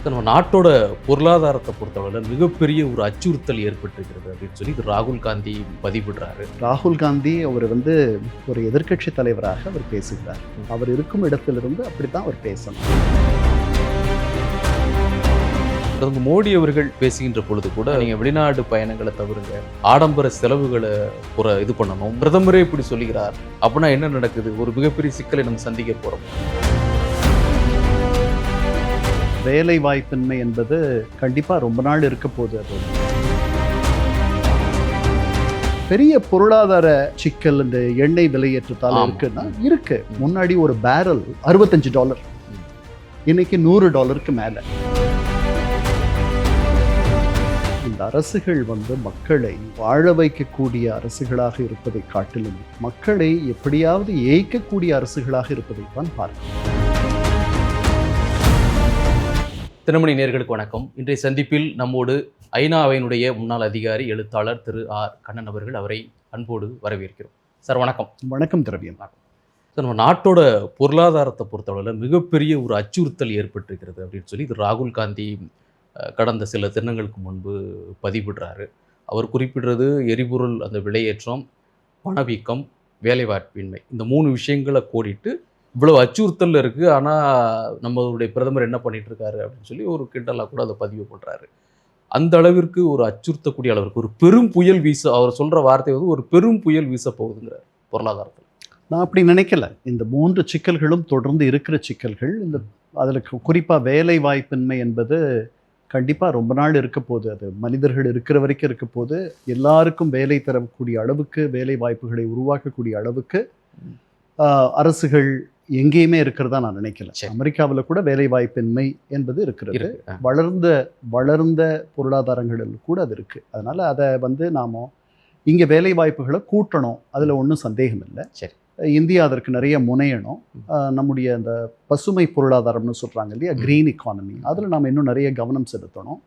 நம்ம நாட்டோட பொருளாதாரத்தை பொறுத்தவரை மிகப்பெரிய ஒரு அச்சுறுத்தல் ஏற்பட்டிருக்கிறது அப்படின்னு சொல்லி ராகுல் காந்தி பதிவிடுறாரு. ராகுல் காந்தி அவர் ஒரு எதிர்க்கட்சி தலைவராக அவர் பேசுகிறார். அவர் இருக்கும் இடத்திலிருந்து அப்படித்தான் அவர் பேசணும். பிரதமர் மோடி அவர்கள் பேசுகின்ற பொழுது கூட நீங்க வெளிநாடு பயணங்களை தவிருங்க, ஆடம்பர செலவுகளை இது பண்ணணும், பிரதமரே இப்படி சொல்லுகிறார் அப்படின்னா என்ன நடக்குது? ஒரு மிகப்பெரிய சிக்கலை நம்ம சந்திக்க போறோம். வேலை வாய்ப்பின்மை என்பது கண்டிப்பா ரொம்ப நாள் இருக்க போகுது. அது பெரிய பொருளாதார சிக்கல் இந்த எண்ணெய் விலையேற்றத்தால் இருக்குன்னா இருக்கு. முன்னாடி ஒரு பேரல் $65, இன்னைக்கு $100 மேல. இந்த அரசுகள் மக்களை வாழ வைக்கக்கூடிய அரசுகளாக இருப்பதை காட்டிலும் மக்களை எப்படியாவது ஏய்க்கக்கூடிய அரசுகளாக இருப்பதை தான் பார்க்கணும். தினமணி நேயர்களுக்கு வணக்கம். இன்றைய சந்திப்பில் நம்மோடு ஐநாவினுடைய முன்னாள் அதிகாரி எழுத்தாளர் திரு ஆர் கண்ணன் அவர்கள். அவரை அன்போடு வரவேற்கிறோம். சார் வணக்கம். வணக்கம் திரவியம். சார், நம்ம நாட்டோட பொருளாதாரத்தை பொறுத்தவரை மிகப்பெரிய ஒரு அச்சுறுத்தல் ஏற்பட்டிருக்கிறது அப்படின்னு சொல்லி ராகுல் காந்தி கடந்த சில தினங்களுக்கு முன்பு பதிவிடுறாரு. அவர் குறிப்பிடுறது எரிபொருள் அந்த விலையேற்றம், பணவீக்கம், வேலைவாய்ப்பின்மை, இந்த 3 விஷயங்களை கோடிட்டு இவ்வளவு அச்சுறுத்தல் இருக்குது, ஆனால் நம்மளுடைய பிரதமர் என்ன பண்ணிட்டு இருக்காரு அப்படின்னு சொல்லி ஒரு கிண்டலாக கூட அதை பதிவு பண்ணுறாரு. அந்த அளவிற்கு ஒரு அச்சுறுத்தக்கூடிய அளவிற்கு ஒரு பெரும் புயல் வீச, அவர் சொல்கிற வார்த்தை ஒரு பெரும் புயல் வீச போகுதுங்கிறார் பொருளாதாரத்தில். நான் அப்படி நினைக்கல. இந்த 3 சிக்கல்களும் தொடர்ந்து இருக்கிற சிக்கல்கள். அதில் குறிப்பாக வேலை வாய்ப்பின்மை என்பது கண்டிப்பாக ரொம்ப நாள் இருக்க போகுது. அது மனிதர்கள் இருக்கிற வரைக்கும் இருக்க போது. எல்லாருக்கும் வேலை தரக்கூடிய அளவுக்கு, வேலை வாய்ப்புகளை உருவாக்கக்கூடிய அளவுக்கு அரசுகள் எங்கேயுமே இருக்கிறதா நான் நினைக்கல. அமெரிக்காவில் கூட வேலை வாய்ப்பின்மை என்பது இருக்கிறது. வளர்ந்த பொருளாதாரங்களில் கூட அது இருக்குது. அதனால் அதை நாம இங்கே வேலை வாய்ப்புகளை கூட்டணும், அதில் ஒன்றும் சந்தேகம் இல்லை. சரி, இந்தியா அதற்கு நிறைய முனையணும். நம்முடைய அந்த பசுமை பொருளாதாரம்னு சொல்கிறாங்க இல்லையா, க்ரீன் எக்கானமி, அதில் நாம் இன்னும் நிறைய கவனம் செலுத்தணும்.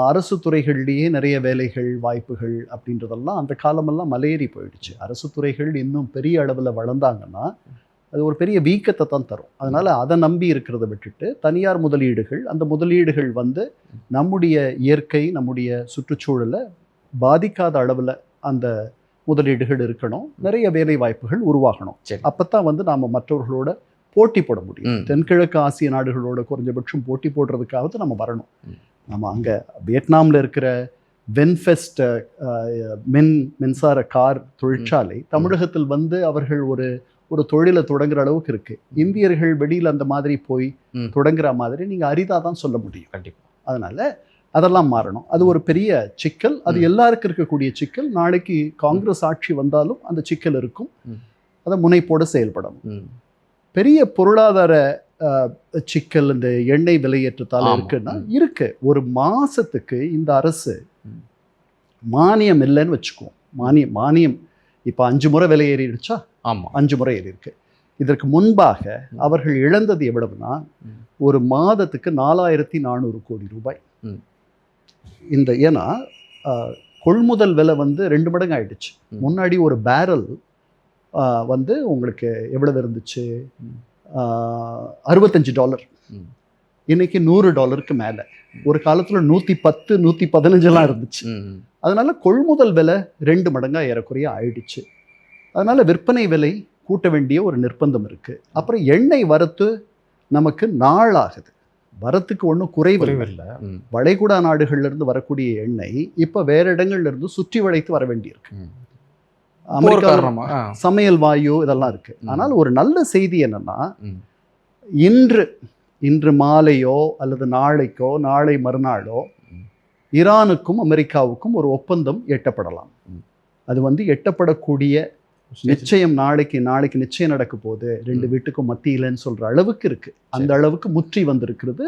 அரசு துறைகள்லேயே நிறைய வேலைகள் வாய்ப்புகள் அப்படின்றதெல்லாம் அந்த காலமெல்லாம் மலையேறி போயிடுச்சு. அரசு துறைகள் இன்னும் பெரிய அளவில் வளர்ந்தாங்கன்னா அது ஒரு பெரிய வீக்கத்தை தான் தரும். அதனால் அதை நம்பி இருக்கிறத விட்டுட்டு தனியார் முதலீடுகள், அந்த முதலீடுகள் நம்முடைய இயற்கை, நம்முடைய சுற்றுச்சூழலை பாதிக்காத அளவில் அந்த முதலீடுகள் இருக்கணும். நிறைய வேலை வாய்ப்புகள் உருவாகணும். அப்போ தான் நாம் மற்றவர்களோட போட்டி போட முடியும். தென்கிழக்கு ஆசிய நாடுகளோட குறைஞ்சபட்சம் போட்டி போடுறதுக்காவது நம்ம வரணும். நம்ம அங்கே வியட்நாமில் இருக்கிற வென்ஃபெஸ்ட் மின்சார கார் தொழிற்சாலை தமிழகத்தில் அவர்கள் ஒரு தொழிலை தொடங்குற அளவுக்கு இருக்குது. இந்தியர்கள் வெளியில் அந்த மாதிரி போய் தொடங்குற மாதிரி நீங்கள் அரிதாக தான் சொல்ல முடியும். கண்டிப்பாக. அதனால் அதெல்லாம் மாறணும். அது ஒரு பெரிய சிக்கல். அது எல்லாருக்கும் இருக்கக்கூடிய சிக்கல். நாளைக்கு காங்கிரஸ் ஆட்சி வந்தாலும் அந்த சிக்கல் இருக்கும். அதை முனைப்போடு செயல்படணும். பெரிய பொருளாதார சிக்கல் இந்த எண்ணெய் விலையேற்றத்தால் இருக்குன்னா இருக்கு. ஒரு மாசத்துக்கு இந்த அரசு மானியம் இல்லைன்னு வச்சுக்குவோம். மானியம் இப்போ 5 முறை விலை ஏறிடுச்சா? ஆமாம், 5 முறை ஏறி இருக்கு. இதற்கு முன்பாக அவர்கள் இழந்தது எவ்வளவுனா ஒரு மாதத்துக்கு 4400 கோடி ரூபாய். ஏன்னா கொள்முதல் விலை 2 மடங்கு ஆயிடுச்சு. முன்னாடி ஒரு பேரல் உங்களுக்கு எவ்வளவு இருந்துச்சு? $65, இன்னைக்கு $100 மேலே. ஒரு காலத்தில் 110, 115 இருந்துச்சு. அதனால கொள்முதல் விலை 2 மடங்கா ஏறக்குறைய ஆயிடுச்சு. அதனால விற்பனை விலை கூட்ட வேண்டிய ஒரு நிர்பந்தம் இருக்கு. அப்புறம் எண்ணெய் வரத்து நமக்கு நாள் ஆகுது. வரத்துக்கு ஒன்றும் குறைவில்லை. வளைகுடா நாடுகள்ல இருந்து வரக்கூடிய எண்ணெய் இப்போ வேற இடங்கள்ல இருந்து சுற்றி வளைத்து வர வேண்டியிருக்கு. அமெரிக்கா சமையல் வாயு இதெல்லாம் இருக்கு. ஆனால் ஒரு நல்ல செய்தி என்னன்னா, இன்று மாலையோ அல்லது நாளைக்கோ நாளை மறுநாளோ ஈரானுக்கும் அமெரிக்காவுக்கும் ஒரு ஒப்பந்தம் எட்டப்படலாம். அது எட்டப்படக்கூடிய நிச்சயம் நாளைக்கு நிச்சயம் நடக்க போகுது. 2 வீட்டுக்கும் மத்தியிலன்னு சொல்ற அளவுக்கு இருக்கு. அந்த அளவுக்கு முற்றி வந்திருக்கிறது,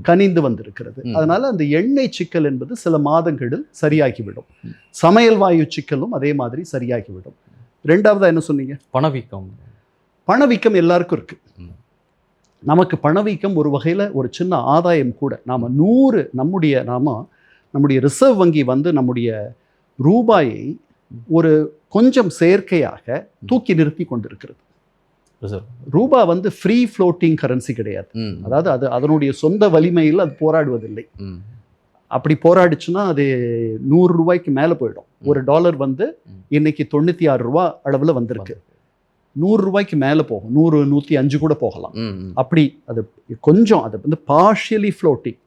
கனிந்து வந்திருக்கிறது. அதனால அந்த எண்ணெய் சிக்கல் என்பது சில மாதங்களில் சரியாகிவிடும். சமையல் வாயு சிக்கலும் அதே மாதிரி சரியாகிவிடும். 2வதா என்ன சொன்னீங்க? பணவீக்கம் எல்லாருக்கும் இருக்கு. நமக்கு பணவீக்கம் ஒரு வகையில் ஒரு சின்ன ஆதாயம் கூட. நம்முடைய ரிசர்வ் வங்கி நம்முடைய ரூபாயை ஒரு கொஞ்சம் செயற்கையாக தூக்கி நிறுத்தி கொண்டிருக்கிறது. ரிசர்வ். ரூபா வந்து ஃப்ரீ ஃப்ளோட்டிங் கரன்சி கிடையாது. அதாவது அது அதனுடைய சொந்த வலிமையில் அது போராடுவதில்லை. அப்படி போராடிச்சுன்னா அது 100 ரூபாய்க்கு மேலே போயிடும். ஒரு டாலர் வந்து இன்னைக்கு 96 ரூபா அளவில் வந்திருக்கு. 100 ரூபாய்க்கு மேலே போகும், 100 105 கூட போகலாம். அப்படி அது கொஞ்சம் அது வந்து பார்ஷியலி ஃப்ளோட்டிங்.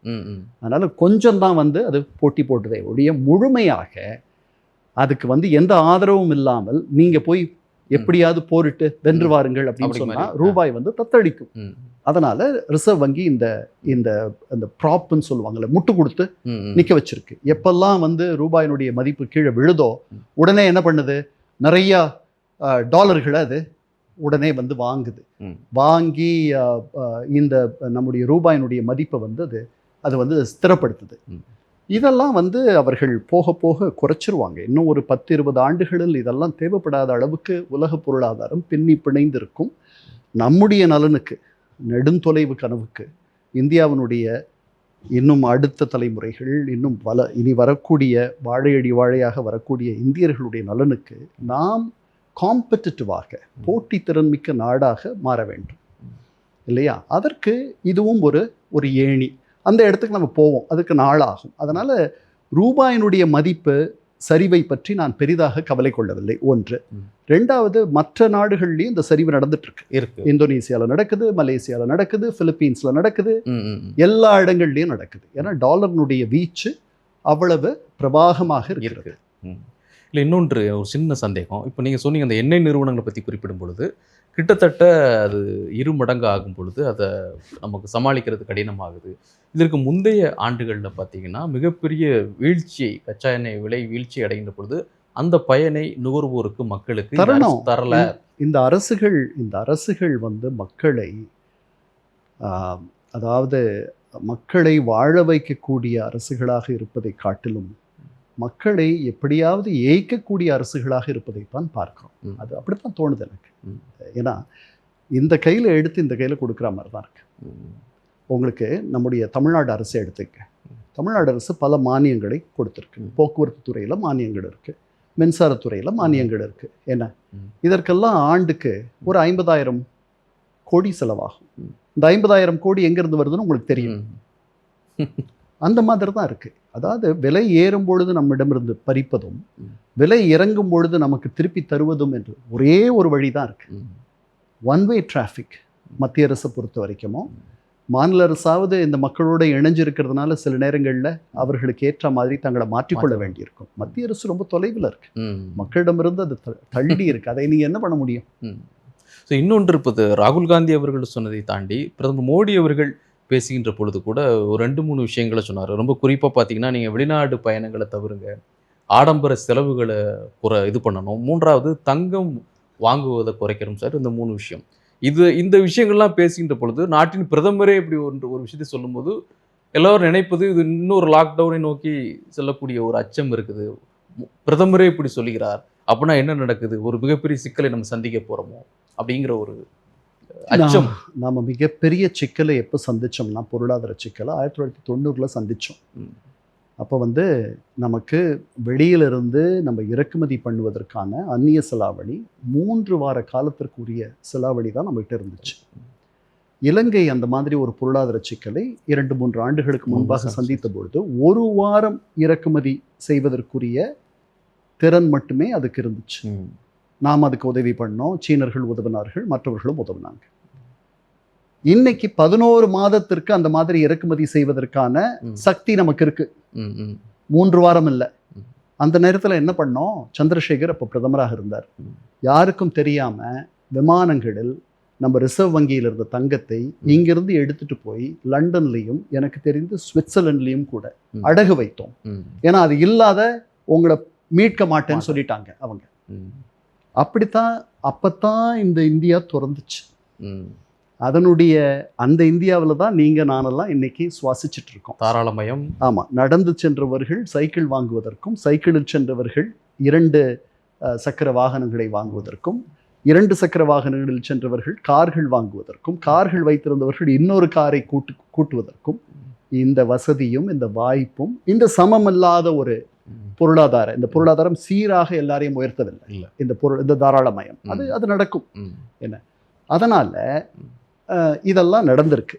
அதனால கொஞ்சம் தான் வந்து அது போட்டி போட்டுதே ஒழிய முழுமையாக அதுக்கு வந்து எந்த ஆதரவும் இல்லாமல் நீங்க போய் எப்படியாவது போரிட்டு வென்று வாருங்கள் அப்படின்னு சொன்னா ரூபாய் வந்து தத்தளிக்கும். அதனால ரிசர்வ் வங்கி இந்த இந்த அந்த ப்ராப்னு சொல்லுவாங்கல்ல, முட்டு கொடுத்து நிக்க வச்சிருக்கு. எப்பெல்லாம் வந்து ரூபாயினுடைய மதிப்பு கீழே விழுதோ உடனே என்ன பண்ணுது, நிறைய டாலர்களை அது உடனே வந்து வாங்குது. வாங்கி இந்த நம்முடைய ரூபாயினுடைய மதிப்பை வந்து அது வந்து ஸ்திரப்படுத்துது. இதெல்லாம் வந்து அவர்கள் போக போக குறைச்சிருவாங்க. இன்னும் ஒரு 10-20 ஆண்டுகளில் இதெல்லாம் தேவைப்படாத அளவுக்கு உலக பொருளாதாரம் பின்னி பிணைந்திருக்கும். நம்முடைய நலனுக்கு, நெடுந்தொலைவு கனவுக்கு, இந்தியாவினுடைய இன்னும் அடுத்த தலைமுறைகள், இன்னும் இனி வரக்கூடிய வாழையடி வாழையாக வரக்கூடிய இந்தியர்களுடைய நலனுக்கு நாம் காம்படிட்டிவாக, போட்டித்திறன் மிக்க நாடாக மாற வேண்டும் இல்லையா? அதற்கு இதுவும் ஒரு ஏணி. அந்த இடத்துக்கு நம்ம போவோம், அதுக்கு நாளாகும். அதனால ரூபாயினுடைய மதிப்பு சரிவை பற்றி நான் பெரிதாக கவலை கொள்ளவில்லை. ஒன்று. ரெண்டாவது, மற்ற நாடுகள்லையும் இந்த சரிவு நடந்துட்டு இருக்கு. இந்தோனேசியாவில் நடக்குது, மலேசியாவில் நடக்குது, பிலிப்பீன்ஸ்ல நடக்குது, எல்லா இடங்கள்லையும் நடக்குது. ஏன்னா டாலர்னுடைய வீச்சு அவ்வளவு பிரபாகமாக இருக்கிறது. இல்லை, இன்னொன்று ஒரு சின்ன சந்தேகம். இப்போ நீங்கள் சொன்னீங்க அந்த எண்ணெய் நிறுவனங்களை பற்றி குறிப்பிடும் பொழுது கிட்டத்தட்ட அது 2 மடங்கு ஆகும் பொழுது அதை நமக்கு சமாளிக்கிறது கடினமாகுது. இதற்கு முந்தைய ஆண்டுகளில் பார்த்தீங்கன்னா மிகப்பெரிய வீழ்ச்சியை, கச்சா எண்ணெய் விலை வீழ்ச்சி அடைகின்ற பொழுது அந்த பயனை நுகர்வோருக்கு, மக்களுக்கு தரல. இந்த அரசுகள் வந்து மக்களை அதாவது மக்களை வாழ வைக்கக்கூடிய அரசுகளாக இருப்பதை காட்டிலும் மக்களை எப்படியாவது ஏய்க்கக்கூடிய அரசுகளாக இருப்பதைத்தான் பார்க்கிறோம். அது அப்படித்தான் தோணுது எனக்கு. ஏன்னா இந்த கையில் எடுத்து இந்த கையில் கொடுக்குற மாதிரி தான் இருக்கு. உங்களுக்கு நம்முடைய தமிழ்நாடு அரசு எடுத்துக்க, தமிழ்நாடு அரசு பல மானியங்களை கொடுத்துருக்கு. போக்குவரத்து துறையில் மானியங்கள் இருக்குது, மின்சாரத்துறையில் மானியங்கள் இருக்குது. என்ன இதற்கெல்லாம் ஆண்டுக்கு ஒரு 50,000 கோடி செலவாகும். இந்த 50,000 கோடி எங்கேருந்து வருதுன்னு உங்களுக்கு தெரியும். அந்த மாதிரி தான் இருக்குது. அதாவது விலை ஏறும் பொழுது நம்மிடமிருந்து பறிப்பதும், விலை இறங்கும் பொழுது நமக்கு திருப்பி தருவதும் என்று ஒரே ஒரு வழி தான் இருக்குது. ஒன் வே டிராஃபிக் மத்திய அரசை பொறுத்த வரைக்கும். மாநில அரசாவது இந்த மக்களோட இணைஞ்சிருக்கிறதுனால சில நேரங்களில் அவர்களுக்கு ஏற்ற மாதிரி தங்களை மாற்றிக்கொள்ள வேண்டியிருக்கும். மத்திய அரசு ரொம்ப தொலைவில் இருக்கு, மக்களிடமிருந்து அது தள்ளி இருக்கு. அதை நீங்கள் என்ன பண்ண முடியும்? ஸோ இன்னொன்று இருப்பது, ராகுல் காந்தி அவர்கள் சொன்னதை தாண்டி பிரதமர் மோடி அவர்கள் பேசுகின்ற பொழுது கூட ஒரு 2-3 விஷயங்களை சொன்னார். ரொம்ப குறிப்பாக பார்த்தீங்கன்னா, நீங்கள் வெளிநாடு பயணங்களை தவிருங்க, ஆடம்பர செலவுகளை இது பண்ணணும், 3வது தங்கம் வாங்குவதை குறைக்கணும் சார். இந்த 3 விஷயம், இந்த விஷயங்கள்லாம் பேசுகின்ற பொழுது நாட்டின் பிரதமரே இப்படி ஒரு விஷயத்தை சொல்லும்போது எல்லோரும் நினைப்பது இது இன்னொரு லாக்டவுனை நோக்கி செல்லக்கூடிய ஒரு அச்சம் இருக்குது. பிரதமரே இப்படி சொல்லுகிறார் அப்படின்னா என்ன நடக்குது, ஒரு மிகப்பெரிய சிக்கலை நம்ம சந்திக்க போகிறோமோ அப்படிங்கிற ஒரு அச்சம். நாம் மிகப்பெரிய சிக்கலை எப்போ சந்தித்தோம்னா, பொருளாதார சிக்கலை 1990 சந்தித்தோம். அப்போ வந்து நமக்கு வெளியிலிருந்து நம்ம இறக்குமதி பண்ணுவதற்கான அந்நிய செலாவணி 3 வார காலத்திற்குரிய செலாவணி தான் நம்மகிட்ட இருந்துச்சு. இலங்கை அந்த மாதிரி ஒரு பொருளாதார சிக்கலை 2-3 ஆண்டுகளுக்கு முன்பாக சந்தித்த பொழுது 1 வாரம் இறக்குமதி செய்வதற்குரிய திறன் மட்டுமே அதுக்கு இருந்துச்சு. நாம் அதுக்கு உதவி பண்ணோம், சீனர்கள் உதவினார்கள், மற்றவர்களும் உதவினாங்க. இன்னைக்கு 11 மாதத்திற்கு அந்த மாதிரி இறக்குமதி செய்வதற்கான சக்தி நமக்கு இருக்கு. 3 வாரம் இல்லை. அந்த நேரத்தில் என்ன பண்ணோம், சந்திரசேகர் அப்போ பிரதமராக இருந்தார். யாருக்கும் தெரியாம விமானங்களில் நம்ம ரிசர்வ் வங்கியில் இருந்த தங்கத்தை இங்கிருந்து எடுத்துட்டு போய் லண்டன்லையும் எனக்கு தெரிந்து சுவிட்சர்லாண்ட்லையும் கூட அடகு வைத்தோம். ஏன்னா அது இல்லாத உங்களை மீட்க மாட்டேன்னு சொல்லிட்டாங்க அவங்க. அப்படித்தான் அப்பத்தான் இந்த இந்தியா திறந்துச்சு. அதனுடைய அந்த இந்தியாவில் தான் நீங்கள் நானெல்லாம் இன்னைக்கு சுவாசிச்சுட்டு இருக்கோம். தாராளமயம். ஆமாம், நடந்து சென்றவர்கள் சைக்கிள் வாங்குவதற்கும், சைக்கிளில் சென்றவர்கள் 2 சக்கர வாகனங்களை வாங்குவதற்கும், 2 சக்கர வாகனங்களில் சென்றவர்கள் கார்கள் வாங்குவதற்கும், கார்கள் வைத்திருந்தவர்கள் இன்னொரு காரை கூட்டுவதற்கும் இந்த வசதியும் இந்த வாய்ப்பும் இந்த சமமில்லாத ஒரு இந்த பொருளாதாரம் சீராக எல்லாரையும் உயர்த்தவில்லை. இந்த தாராளமயம் அது நடக்கும். என்ன அதனால் இதெல்லாம் நடந்திருக்கு.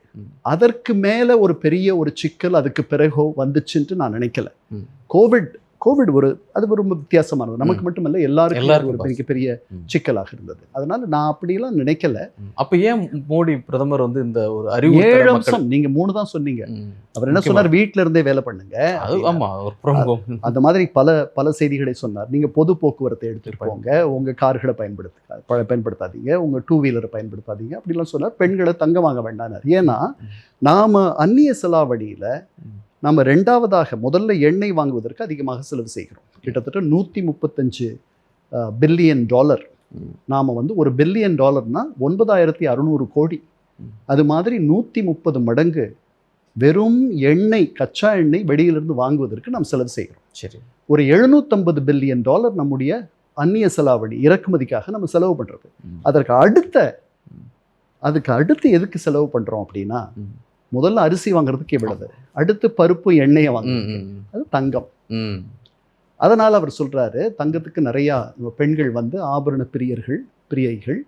அதற்கு மேலே ஒரு பெரிய ஒரு சிக்கல் அதுக்கு பிறகோ வந்துச்சுன்ட்டு நான் நினைக்கல. கோவிட் அது ஒரு வித்தியாசமானது. நமக்கு மட்டுமல்ல, எல்லாருக்கும் ஒரு பெரிய சிக்கலாக இருந்தது. அதனால நான் அப்படியெல்லாம் நினைக்கல. அப்ப ஏன் மோடி பிரதமர் வந்து இந்த ஒரு அறிவு 7 அம்சம் நீங்க 3 தான் சொன்னீங்க. அவர் என்ன சொன்னார்? வீட்டில இருந்தே வேலை பண்ணுங்க. அந்த மாதிரி பல செய்திகளை சொன்னார். நீங்க பொது போக்குவரத்தை எடுத்துட்டு போங்க, உங்க கார்களை பயன்படுத்தாதீங்க, உங்க 2 வீலரை பயன்படுத்தாதீங்க அப்படிலாம் சொன்னார். பெண்களை தங்க வாங்க வேண்டாம். ஏன்னா நாம அந்நிய செலாவணியில நம்ம 2வதாக முதல்ல எண்ணெய் வாங்குவதற்கு அதிகமாக செலவு செய்கிறோம். கிட்டத்தட்ட $135 பில்லியன். நாம் வந்து $1 பில்லியன் 9600 கோடி. அது மாதிரி 130 மடங்கு வெறும் எண்ணெய், கச்சா எண்ணெய் வெளியிலிருந்து வாங்குவதற்கு நாம் செலவு செய்கிறோம். சரி, ஒரு $750 பில்லியன் நம்முடைய அந்நிய செலாவணி இறக்குமதிக்காக நம்ம செலவு பண்ணுறது. அதுக்கு அடுத்து எதுக்கு செலவு பண்ணுறோம் அப்படின்னா, முதல்ல அரிசி வாங்குறதுக்கு எவ்வளவு, அடுத்து பருப்பு எண்ணெயை வாங்குறது, அது தங்கம். அதனால் அவர் சொல்கிறாரு, தங்கத்துக்கு நிறையா பெண்கள் வந்து ஆபரண பிரியைகள்.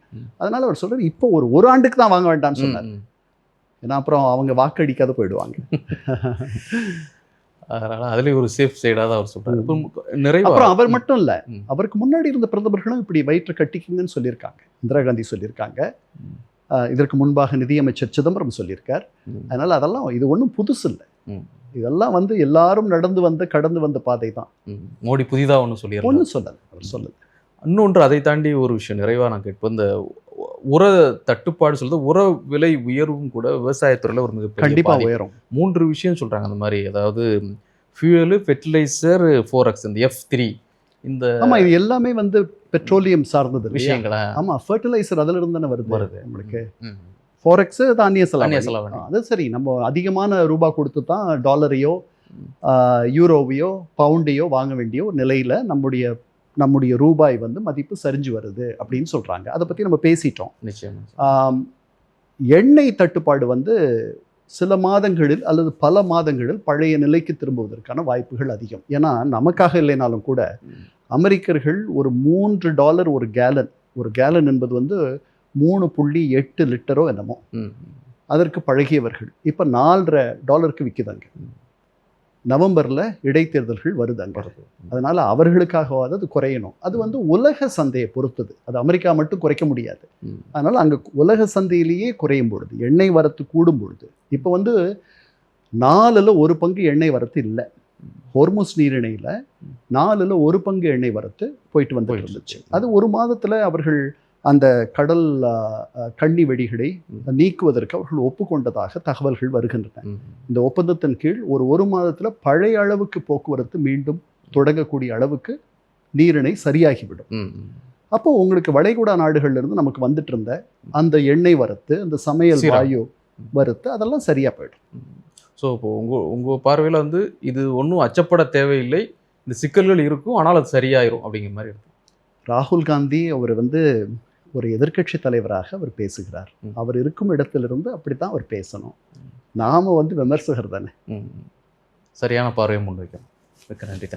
அதனால் அவர் சொல்கிறார், இப்போ ஒரு ஆண்டுக்கு தான் வாங்க வேண்டாம்னு சொன்னார். ஏன்னா அப்புறம் அவங்க வாக்களிக்காத போயிடுவாங்க. அதனால் அதுலேயும் ஒரு சேஃப் சைடாக தான் அவர் சொல்கிறார். அப்புறம் அவர் மட்டும் இல்லை, அவருக்கு முன்னாடி இருந்த பிரதமர்களும் இப்படி வயிற்றை கட்டிக்குங்கன்னு சொல்லியிருக்காங்க. இந்திரா காந்தி சொல்லியிருக்காங்க, இதற்கு முன்பாக நிதியமைச்சர் சிதம்பரம் சொல்லியிருக்கார். அதனால் அதெல்லாம் இது ஒன்றும் புதுசு இல்லை. இதெல்லாம் வந்து எல்லாரும் கடந்து வந்த பாதை தான். மோடி புதிதாக ஒன்று சொல்லல. அவர் சொல்லல. இன்னொன்று அதை தாண்டி ஒரு விஷயம் நிறைவாக நான் கேட்போம். இந்த உர தட்டுப்பாடு சொல்றது, உர விலை உயர்வும் கூட விவசாயத்துறையில் ஒரு மிகப்பெரிய கண்டிப்பாக உயரும். 3 விஷயம் சொல்கிறாங்க அந்த மாதிரி. அதாவது ஃபியூயலு, ஃபெர்டிலைசர், ஃபோரெக்ஸ், இந்த F3. ஆமாம், இது எல்லாமே வந்து பெட்ரோலியம் சார்ந்தது விஷயங்களா? ஆமாம், ஃபர்டிலைசர் அதில் இருந்து தானே வருது உங்களுக்கு. ஃபோரெக்ஸ் அந்நிய செலாவணி. அது சரி, நம்ம அதிகமான ரூபா கொடுத்து தான் டாலரையோ யூரோவையோ பவுண்டையோ வாங்க வேண்டிய ஒரு நிலையில் நம்முடைய ரூபாய் வந்து மதிப்பு சரிஞ்சு வருது அப்படின்னு சொல்கிறாங்க. அதை பற்றி நம்ம பேசிட்டோம். நிச்சயம். எண்ணெய் தட்டுப்பாடு வந்து சில மாதங்களில் அல்லது பல மாதங்களில் பழைய நிலைக்கு திரும்புவதற்கான வாய்ப்புகள் அதிகம். ஏன்னா நமக்காக இல்லைனாலும் கூட அமெரிக்கர்கள் ஒரு $3 ஒரு கேலன் என்பது வந்து 3.8 லிட்டரோ என்னமோ, அதற்கு பழகியவர்கள். இப்போ $4.50 விற்குதாங்க. நவம்பரில் இடைத்தேர்தல்கள் வருதாங்க. அதனால் அவர்களுக்காகவாது அது குறையணும். அது வந்து உலக சந்தையை பொறுத்தது. அது அமெரிக்கா மட்டும் குறைக்க முடியாது. அதனால் அங்கே உலக சந்தையிலேயே குறையும் பொழுது, எண்ணெய் வரத்து கூடும் பொழுது, இப்போ வந்து 4ல் 1 பங்கு எண்ணெய் வரத்து இல்லை. ஹோர்முஸ் நீரிணையில் 4ல் 1 பங்கு எண்ணெய் வரத்து போயிட்டு வந்து இருந்துச்சு. அது ஒரு மாதத்தில் அவர்கள் அந்த கடல் கண்ணி வெடிகளை நீக்குவதற்கு அவர்கள் ஒப்புக்கொண்டதாக தகவல்கள் வருகின்றன. இந்த ஒப்பந்தத்தின் கீழ் ஒரு மாதத்தில் பழைய அளவுக்கு போக்குவரத்து மீண்டும் தொடங்கக்கூடிய அளவுக்கு நீரிணை சரியாகிவிடும். அப்போ உங்களுக்கு வளைகுடா நாடுகள்லேருந்து நமக்கு வந்துட்டு இருந்த அந்த எண்ணெய் வரத்து, அந்த சமையல் வாயு வரத்து, அதெல்லாம் சரியாக போயிடும். ஸோ இப்போ உங்கள் பார்வையில் வந்து இது ஒன்றும் அச்சப்பட தேவையில்லை, இந்த சிக்கல்கள் இருக்கும், ஆனால் அது சரியாயிரும் அப்படிங்கிற மாதிரி இருக்கும். ராகுல் காந்தி அவர் வந்து ஒரு எதிர்க்கட்சி தலைவராக அவர் பேசுகிறார். அவர் இருக்கும் இடத்திலிருந்து அப்படித்தான் அவர் பேசணும். நாம வந்து விமர்சகர் தானே. சரியான பார்வையை முன்வைக்கணும். மிக்க நன்றி.